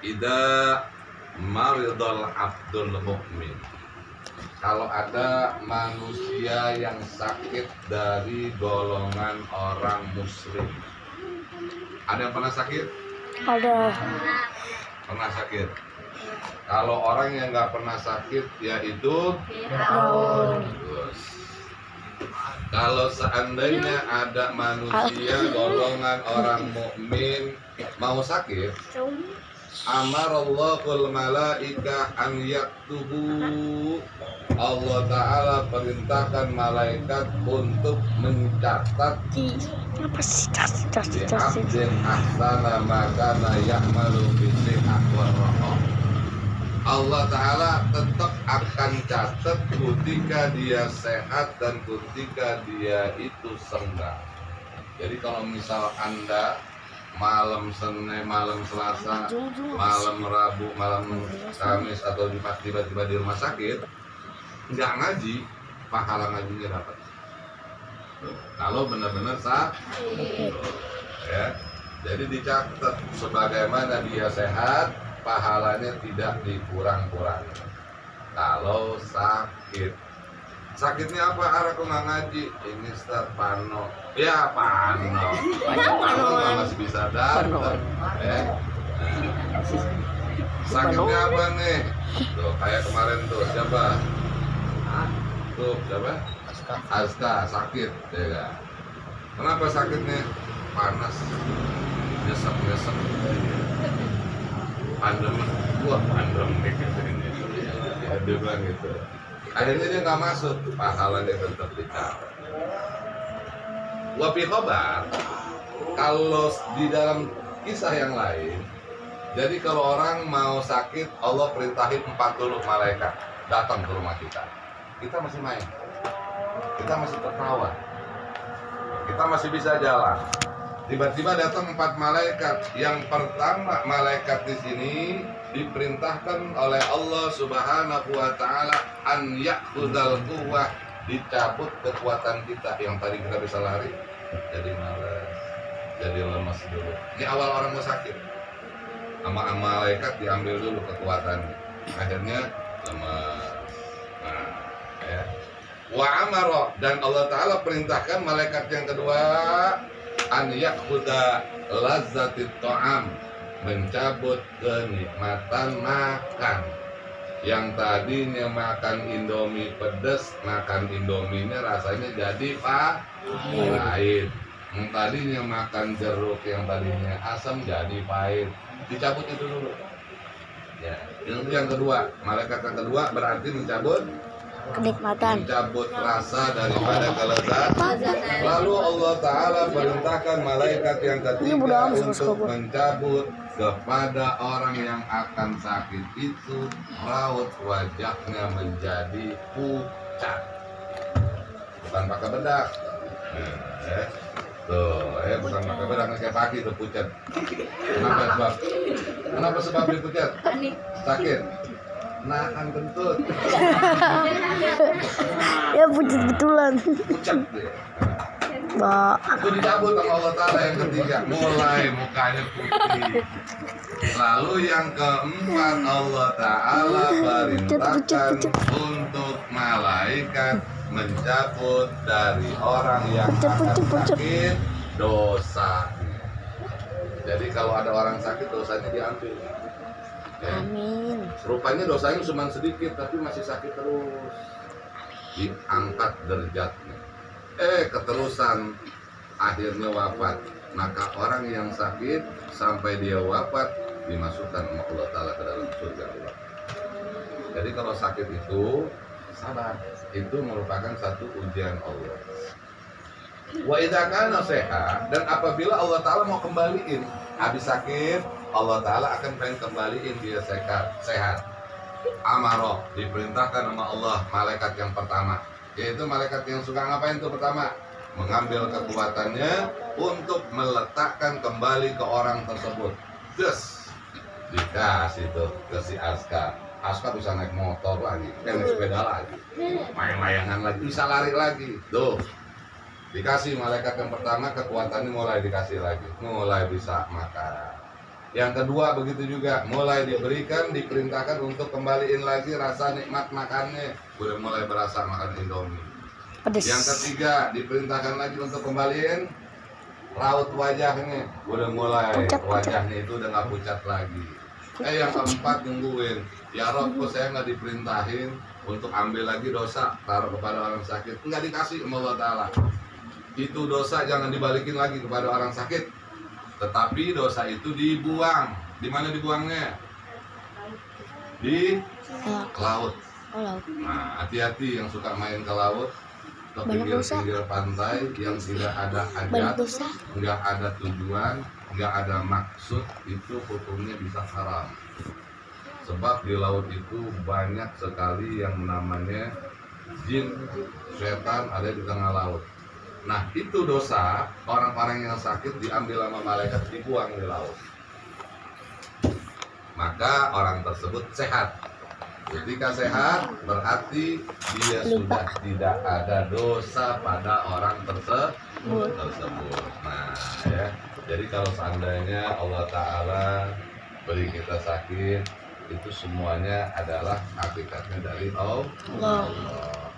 Ida maridul abdul mu'min, kalau ada manusia yang sakit dari golongan orang muslim. Ada yang pernah sakit? Ada. Pernah sakit. Kalau orang yang nggak pernah sakit, yaitu bagus. Kalau seandainya ada manusia golongan orang mukmin mau sakit, amarallahul malaika an yaktubu, Allah Ta'ala perintahkan malaikat untuk mencatat di abdin ahsana makana ya'malu bisihah warrahah. Allah Ta'ala tetap akan catat ketika dia sehat dan ketika dia itu senggang. Jadi kalau misal Anda malam Senin, malam Selasa, malam Rabu, malam Kamis atau Jumat tiba-tiba di rumah sakit, nggak ngaji, pahala ngajinya dapat. Kalau benar-benar sakit, ya. Jadi dicatat sebagaimana dia sehat, pahalanya tidak dikurang-kurangi. Kalau sakit, sakitnya apa? Aku nggak ngaji. Ini Ustaz Pano. Ya Pano. Pano masih bisa datang. Ya. Sakitnya apa nih? Tuh kayak kemarin tuh siapa? Tuh siapa? Aska sakit, ya kan? Kenapa sakitnya? Panas, nyesek-nyesek. Pandemi, wah pandemi gitu ini. Dia bilang gitu. Akhirnya dia nggak masuk, pahalanya tetap dicatat. Wafi khobar, kalau di dalam kisah yang lain, jadi kalau orang mau sakit, Allah perintahin 40 malaikat datang ke rumah kita. Kita masih main, kita masih tertawa, kita masih bisa jalan. Tiba-tiba datang 4 malaikat. Yang pertama, malaikat di sini diperintahkan oleh Allah Subhanahu wa Ta'ala an ya'khudhal quwwah, dicabut kekuatan kita. Yang tadi kita bisa lari jadi malas, jadi lemas dulu. Ini awal orang mau sakit, sama malaikat diambil dulu kekuatannya, akhirnya lemas. Nah, ya. Wa amara, dan Allah Ta'ala perintahkan malaikat yang kedua an yakhudha lazzatit ta'am, mencabut kenikmatan makan. Yang tadinya makan Indomie pedas, makan Indominya rasanya jadi pahit. Yang tadinya makan jeruk yang tadinya asam jadi pahit. Dicabut itu dulu. Ya, itu yang kedua. Malaikat yang kedua berarti mencabut Kenikmatan. mencabut rasa daripada kelezatan. Lalu Allah Ta'ala perintahkan malaikat yang ketiga untuk mencabut kepada orang yang akan sakit itu raut wajahnya menjadi pucat, bukan pakai bedak. Bukan pakai bedak, kayak pagi tuh pucat. Kenapa sebab dipucat? Sakit. Nah, kan kentut. Ya pucat betulan. Pucat deh. Mbak. Itu dicabut sama Allah Ta'ala yang ketiga. Mulai mukanya putih. Lalu yang keempat, Allah Ta'ala perintahkan untuk malaikat mencabut dari orang yang akan sakit dosanya. Jadi kalau ada orang sakit, dosanya diambil. Ya. Amin. Rupanya dosanya cuma sedikit tapi masih sakit terus. Diangkat derajatnya. Keterusan akhirnya wafat. Maka orang yang sakit sampai dia wafat dimasukkan oleh Allah Ta'ala ke dalam surga Allah. Jadi kalau sakit itu sabar, itu merupakan satu ujian Allah. Wa idza kana sehat, dan apabila Allah Ta'ala mau kembaliin habis sakit, Allah Ta'ala akan pengen kembaliin dia sehat. Amaro, diperintahkan sama Allah malaikat yang pertama, yaitu malaikat yang suka ngapain tuh pertama? Mengambil kekuatannya untuk meletakkan kembali ke orang tersebut. Des, dikasih tuh ke si Aska. Aska bisa naik motor lagi, naik sepeda lagi, main-mayangan lagi, bisa lari lagi. Tuh, dikasih malaikat yang pertama kekuatannya mulai dikasih lagi, mulai bisa makan. Yang kedua begitu juga, mulai diberikan, diperintahkan untuk kembaliin lagi rasa nikmat makannya. Udah mulai berasa makan Indomie. Pedes. Yang ketiga, diperintahkan lagi untuk kembaliin raut wajahnya. Udah mulai Pucat. wajahnya itu udah nggak pucat lagi. Yang keempat nungguin, ya Rob, kok saya nggak diperintahin untuk ambil lagi dosa taruh kepada orang sakit? Nggak dikasih sama Allah Ta'ala. Itu dosa jangan dibalikin lagi kepada orang sakit, tetapi dosa itu dibuang. Di mana dibuangnya? Di laut. Oh, laut. Nah, hati-hati yang suka main ke laut, ke Banyak dosa. pinggir pantai yang tidak ada Banyak hajat, dosa. nggak ada tujuan, nggak ada maksud, itu hukumnya bisa haram. Sebab di laut itu banyak sekali yang namanya jin, setan ada di tengah laut. Nah, itu dosa, orang-orang yang sakit diambil sama malaikat, dibuang di laut. Maka orang tersebut sehat. Ketika sehat berarti dia sudah tidak ada dosa pada orang tersebut. Nah, ya. Jadi kalau seandainya Allah Ta'ala beri kita sakit, itu semuanya adalah hakikatnya dari Allah.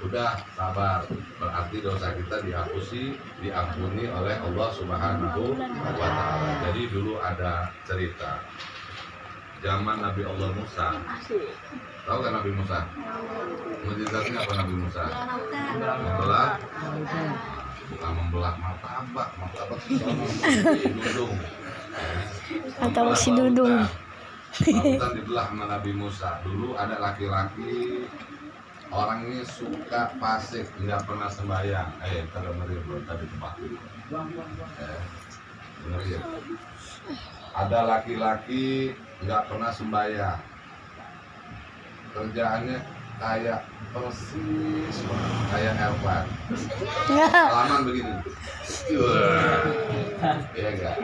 Udah sabar, berarti dosa kita dihapusi, diampuni oleh Allah Subhanahu wa Ta'ala. Jadi dulu ada cerita zaman Nabi Allah Musa. Tahu kan Nabi Musa? Mujizatnya apa Nabi Musa? Membelah, bukan membelah martabak dudung. Atau si dudung. Lautan dibelah sama Nabi Musa. Dulu ada laki-laki, orangnya suka fasik, nggak pernah sembahyang. Ntar dengerin bro, tadi tempat dulu. Dengerin. Ada laki-laki nggak pernah sembahyang. Kerjaannya kayak persis kayak Erwan. Halaman begini. Iya enggak?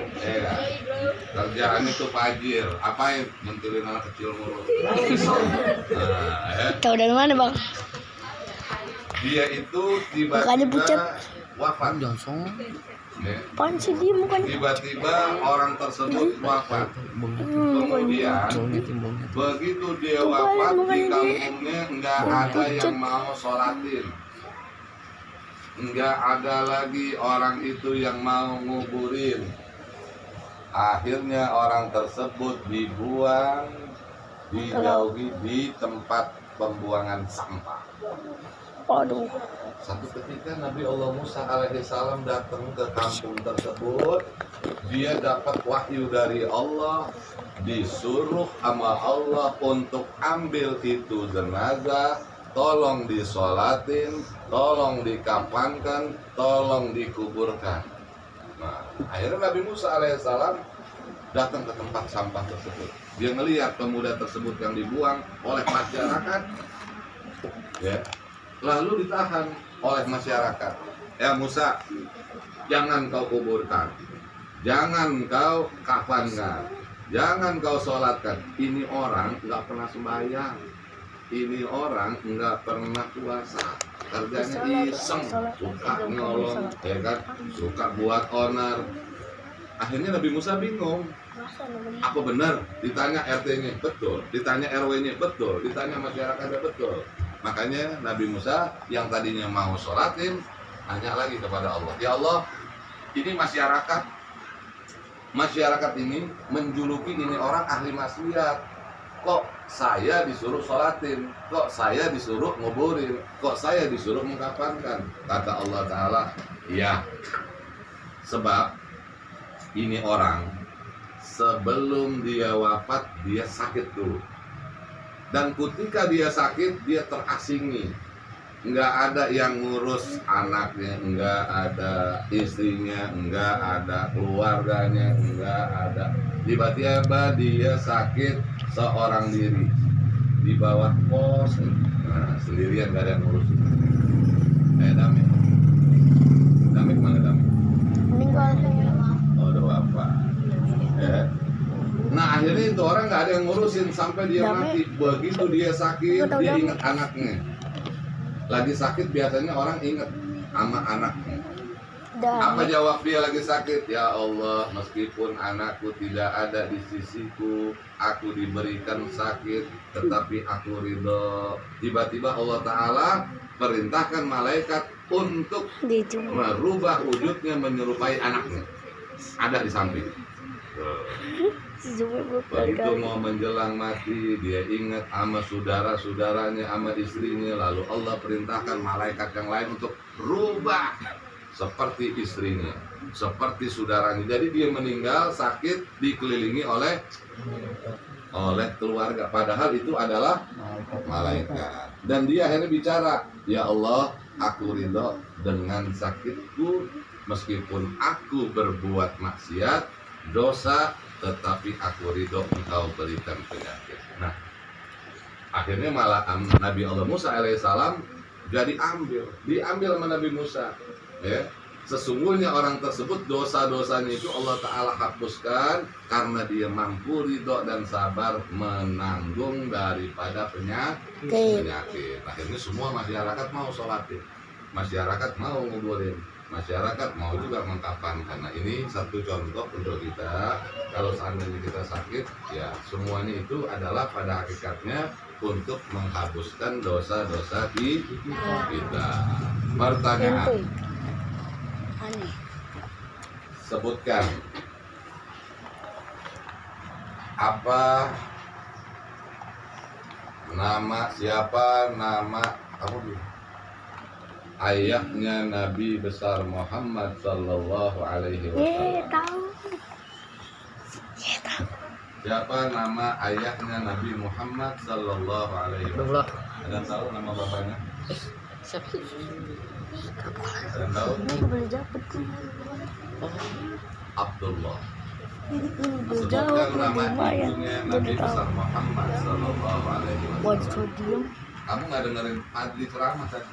Kerjaannya tuh fajir. Apain? Mentilin anak kecil mulu. Tahu dari mana, Bang? Dia itu Mukanya pucat. tiba-tiba wafat. Ya. Apaan sih dia mukanya? Tiba-tiba orang tersebut wafat. Kemudian begitu dia wafat di kampungnya nggak ada yang mau sholatin, nggak ada lagi orang itu yang mau nguburin. Akhirnya orang tersebut dibuang, dijauhi di tempat pembuangan sampah. Waduh. Satu ketika Nabi Allah Musa alaihissalam datang ke kampung tersebut, dia dapat wahyu dari Allah, disuruh sama Allah untuk ambil itu jenazah, tolong disolatin, tolong dikafankan, tolong dikuburkan. Nah, akhirnya Nabi Musa alaihissalam datang ke tempat sampah tersebut. Dia melihat pemuda tersebut yang dibuang oleh masyarakat, ya, lalu ditahan oleh masyarakat. Ya Musa, jangan kau kuburkan, jangan kau kafankan, jangan kau sholatkan. Ini orang nggak pernah sembahyang, ini orang nggak pernah puasa, kerjanya iseng, suka nyolong, ya kan, suka buat onar. Akhirnya Nabi Musa bingung, apa benar? Ditanya RT-nya betul, ditanya RW-nya betul, ditanya masyarakatnya betul. Makanya Nabi Musa yang tadinya mau sholatin nanya lagi kepada Allah, ya Allah, ini masyarakat ini menjuluki ini orang ahli maksiat. Kok saya disuruh sholatin, kok saya disuruh nguburin, kok saya disuruh mengkafankan? Kata Allah Ta'ala, ya, sebab ini orang sebelum dia wafat dia sakit dulu. Dan ketika dia sakit, dia terasingi. Nggak ada yang ngurus anaknya, nggak ada istrinya, nggak ada keluarganya, nggak ada. Tiba-tiba dia sakit seorang diri di bawah pos, nah, sendirian, nggak ada yang ngurus. Damit mana Damit? Meninggal. Oh, udah wafat. Ya. Nah akhirnya itu orang nggak ada yang ngurusin sampai dia mati. Begitu dia sakit, dia ingat anaknya. Lagi sakit biasanya orang ingat sama anaknya. Apa jawab dia lagi sakit? Ya Allah, meskipun anakku tidak ada di sisiku, aku diberikan sakit, tetapi aku ridho. Tiba-tiba Allah Ta'ala perintahkan malaikat untuk merubah wujudnya menyerupai anaknya. Ada di samping. Begitu mau menjelang mati, dia ingat sama saudara-saudaranya, sama istrinya. Lalu Allah perintahkan malaikat yang lain untuk rubah seperti istrinya, seperti saudaranya. Jadi dia meninggal sakit dikelilingi oleh keluarga. Padahal itu adalah malaikat. Dan dia akhirnya bicara, ya Allah, aku ridho dengan sakitku, meskipun aku berbuat maksiat, dosa, tetapi aku ridho engkau berikan penyakit. Nah, akhirnya malah Nabi Allah Musa alaihissalam jadi diambil sama Nabi Musa. Ya, sesungguhnya orang tersebut dosa-dosanya itu Allah Ta'ala hapuskan karena dia mampu ridho dan sabar menanggung daripada penyakit. Akhirnya semua masyarakat mau sholatin, masyarakat mau nguburin, masyarakat mau juga mengkafankan. Nah, ini satu contoh untuk kita. Kalau seandainya kita sakit, ya semuanya itu adalah pada hakikatnya untuk menghapuskan dosa-dosa kita. Pertanyaan, sebutkan apa nama ayahnya Nabi besar Muhammad sallallahu alaihi wasallam. Siapa nama ayahnya Nabi Muhammad sallallahu alaihi wasallam? Ada yang tahu nama bapaknya? Ada yang tahu? Abdullah. Sebutkan nama ibunya Nabi besar Muhammad sallallahu alaihi wasallam. Kamu nggak dengerin Adli ceramah tadi?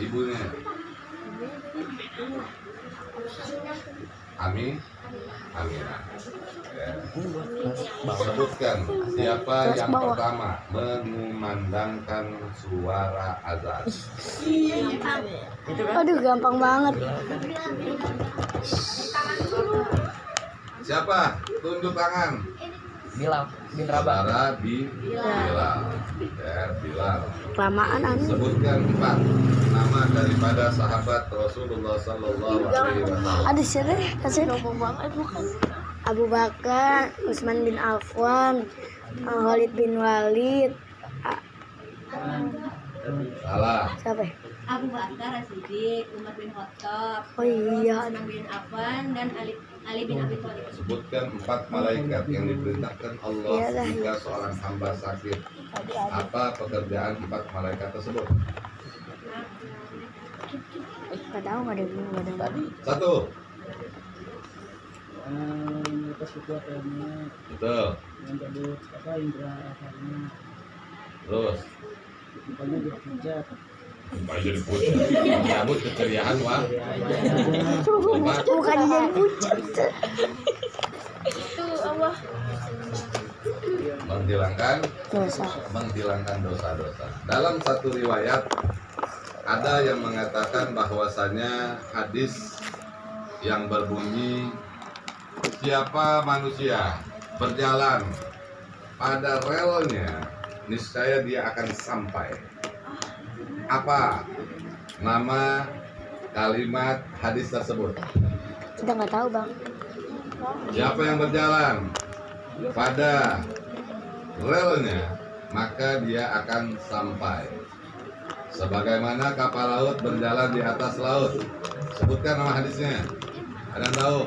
Ibunya Aminah. Ya. Sebutkan siapa yang pertama mengumandangkan suara azan. Aduh, gampang banget. Siapa? Tunjuk tangan. Bilal bin Rabah. Saudara Bilal. Ya, Bilal. Kelamaan anu. Sebutkan 4 nama daripada sahabat Rasulullah sallallahu alaihi wasallam. Ada siapa? Kasih ngomong banget bukan. Abu Bakar, Utsman bin Affan, Khalid bin Walid. Salah. Siapa? Abu Bakar As-Siddiq, Umar bin Khattab, Oh iya. Utsman bin Affan, dan Ali bin Abi Thalib. Sebutkan 4 malaikat yang diperintahkan Allah Iyalah. jika seorang hamba sakit. Apa pekerjaan 4 malaikat tersebut? Gak tahu, gak ada. 1. Lepas itu apa namanya? Betul. Yang cabut apa indra akalnya? Terus. Bukannya dia pijat. Jadi pucat. Menyambut keceriaan, Wak. Bukan jadi pucat. Itu Allah. Menghilangkan dosa-dosa. Dalam satu riwayat ada yang mengatakan bahwasanya hadis yang berbunyi, siapa manusia berjalan pada relnya, niscaya dia akan sampai. Apa nama kalimat hadis tersebut? Kita nggak tahu, Bang. Siapa yang berjalan pada relnya, maka dia akan sampai. Sebagaimana kapal laut berjalan di atas laut. Sebutkan nama hadisnya. Ada yang tahu?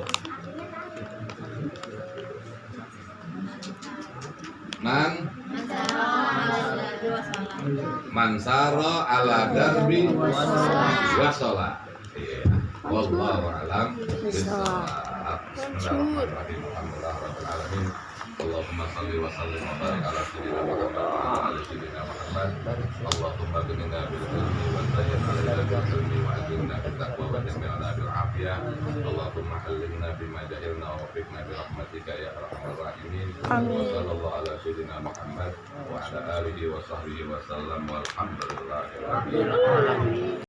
Mansaro ala darbi wasola. Wallahu a'lam bishawab. Bismillahirrahmanirrahim. Alhamdulillahirabbil alamin. Allahumma shalli wa sallim wa barik ala sayyidina Muhammad wa ala sayyidina Muhammad. Allahumma binna bil ilmi wa tayyib alaina bil ilmi wa ajirna bit taqwa wa jamilna bil afiyah. Allahumma hallimna bima jahilna wa wafiqna bi rahmatika ya arhamar rahimin. Wa sallallahu ala sayyidina Muhammad wa ala alihi wa sahbihi wa sallam walhamdulillahi rabbil alamin.